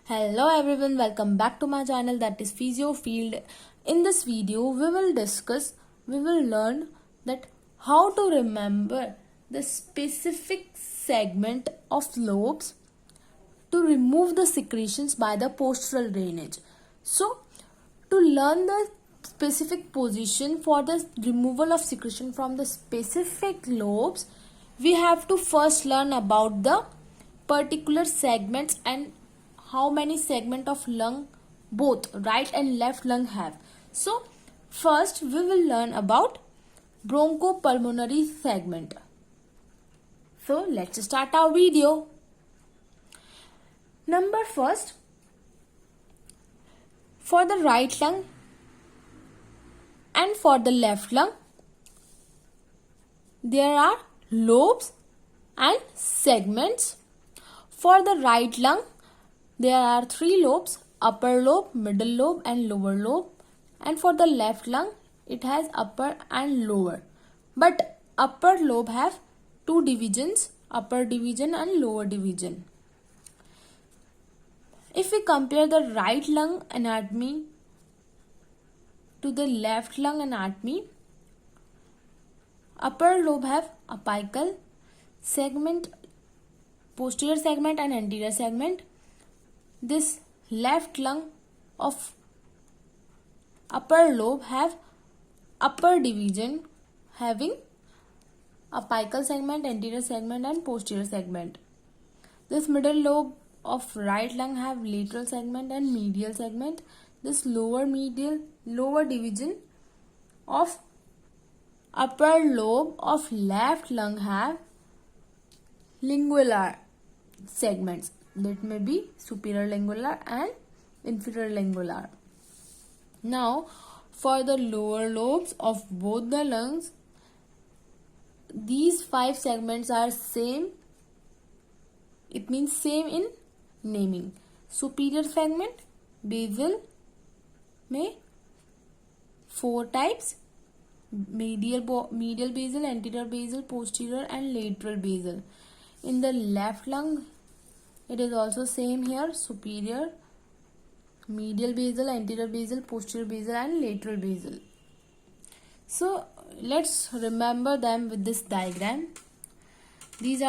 Hello everyone, welcome back to my channel, that is Physio Field. In this video we will learn that how to remember the specific segment of lobes to remove the secretions by the postural drainage. So to learn the specific position for the removal of secretion from the specific lobes, we have to first learn about the particular segments and how many segment of lung both right and left lung have. So first we will learn about bronchopulmonary segment. So let's start our video. Number first, for the right lung and for the left lung, there are lobes and segments. For the right lung, there are 3 lobes: upper lobe, middle lobe and lower lobe. And for the left lung, it has upper and lower. But upper lobe have 2 divisions, upper division and lower division. If we compare the right lung anatomy to the left lung anatomy, upper lobe have apical segment, posterior segment and anterior segment. This left lung of upper lobe have upper division having apical segment, anterior segment and posterior segment. This middle lobe of right lung have lateral segment and medial segment. This lower division of upper lobe of left lung have lingular segments. That may be superior lingular and inferior lingular. Now, for the lower lobes of both the lungs, these 5 segments are same. It means same in naming. Superior segment, basal में 4 types: medial basal, anterior basal, posterior and lateral basal. In the left lung, it is also same here: superior, medial basal, anterior basal, posterior basal and lateral basal. So let's remember them with this diagram. This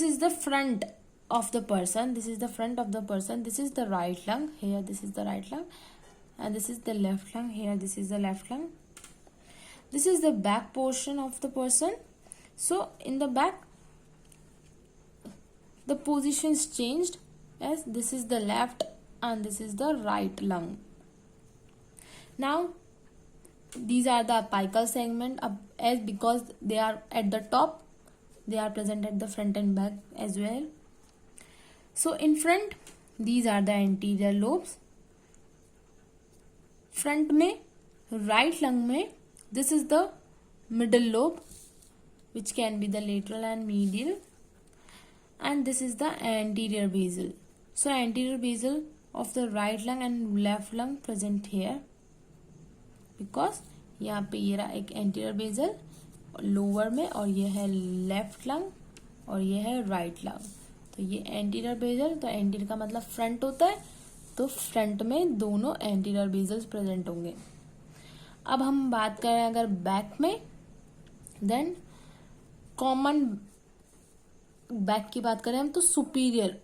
is the front of the person. This is the front of the person. This is the right lung. Here this is the right lung. And this is the left lung. Here this is the left lung. This is the back portion of the person. So in the back, the positions changed, as this is the left and this is the right lung. Now these are the apical segment, as because they are at the top, they are present at the front and back as well. So in front, these are the anterior lobes. Front में, right lung में, this is the middle lobe, which can be the lateral and medial, and this is the anterior basal. So anterior basal of the right lung and left lung present here, because यहाँ पे ये रहा एक anterior basal lower में, और ये है left lung और ये है राइट लंग. तो ये एंटीरियर बेजल, तो एंटीरियर का मतलब फ्रंट होता है, तो फ्रंट में दोनों एंटीरियर बेजल्स प्रेजेंट होंगे. अब हम बात करें अगर बैक में, देन कॉमन बैक की बात करें हम, तो सुपीरियर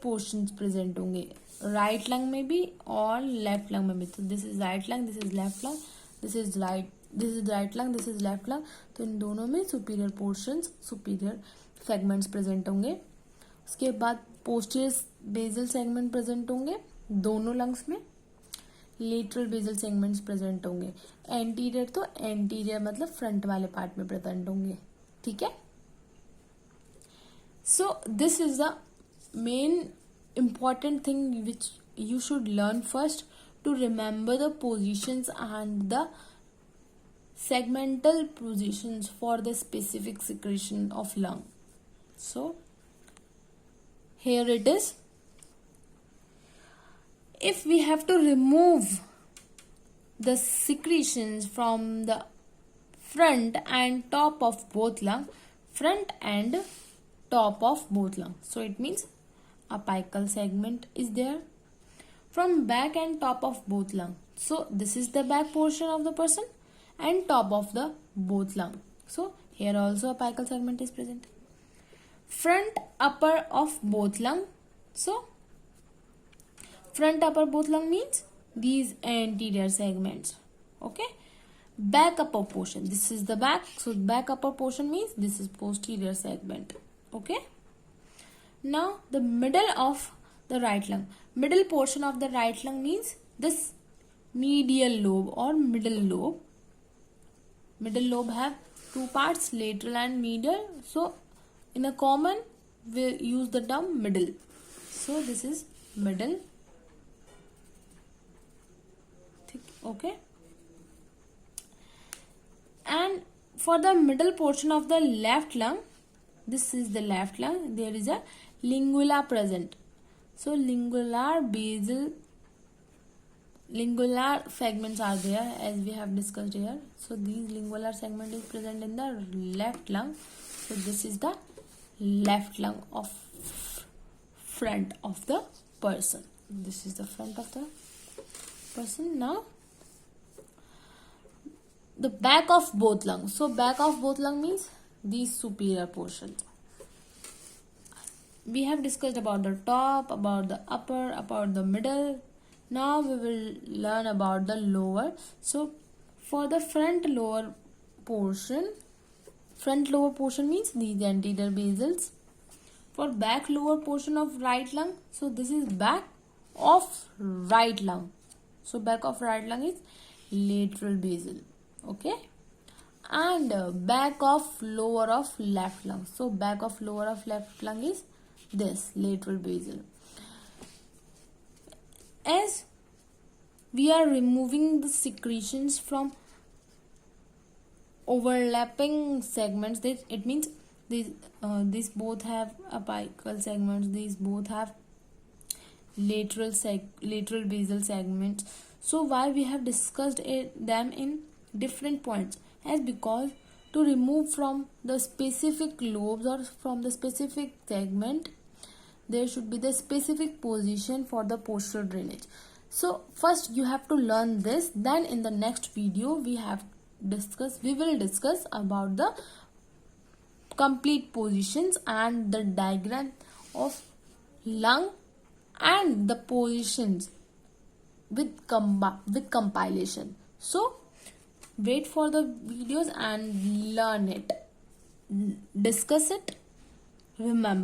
पोर्शंस प्रेजेंट होंगे राइट लंग में भी और लेफ्ट लंग में भी. तो this is right lung, this is left lung, this is right lung, this is left lung. तो इन दोनों में superior portions, superior segments present होंगे. उसके बाद पोस्टीरियर बेजल सेगमेंट प्रेजेंट होंगे दोनों लंग्स में. लेटरल बेजल सेगमेंट्स प्रेजेंट होंगे. एंटीरियर तो एंटीरियर मतलब फ्रंट वाले पार्ट में प्रेजेंट होंगे. ठीक है. So this is the main important thing which you should learn first to remember the positions and the segmental positions for the specific secretion of lung. So here it is. If we have to remove the secretions from the front and top of both lung, front and top of both lungs. So it means apical segment is there from back and top of both lung. So this is the back portion of the person and top of the both lung. So here also apical segment is present. Front upper of both lung. So front upper both lung means these anterior segments. Okay. Back upper portion, this is the back, so back upper portion means this is posterior segment. Okay. Now the middle of the right lung, middle portion of the right lung means this medial lobe or middle lobe. Middle lobe have two parts, lateral and medial. So in a common we use the term middle. So this is middle. Okay. And for the middle portion of the left lung, this is the left lung, there is a lingula present. So lingular segments are there as we have discussed here. So these lingular segment is present in the left lung. So this is the left lung of front of the person. This is the front of the person. Now the back of both lungs. So back of both lung means these superior portions. We have discussed about the top, about the upper, about the middle. Now we will learn about the lower. So for the front lower portion means these anterior basals. For back lower portion of right lung, so this is back of right lung. So back of right lung is lateral basal. Okay. And back of lower of left lung. So back of lower of left lung is this lateral basal. As we are removing the secretions from overlapping segments, it means these both have apical segments, these both have lateral basal segments. So why we have discussed them in different points? As because to remove from the specific lobes or from the specific segment, there should be the specific position for the postural drainage. So first you have to learn this, then in the next video we will discuss about the complete positions and the diagram of lung and the positions with compilation. So wait for the videos and learn it, discuss it, remember.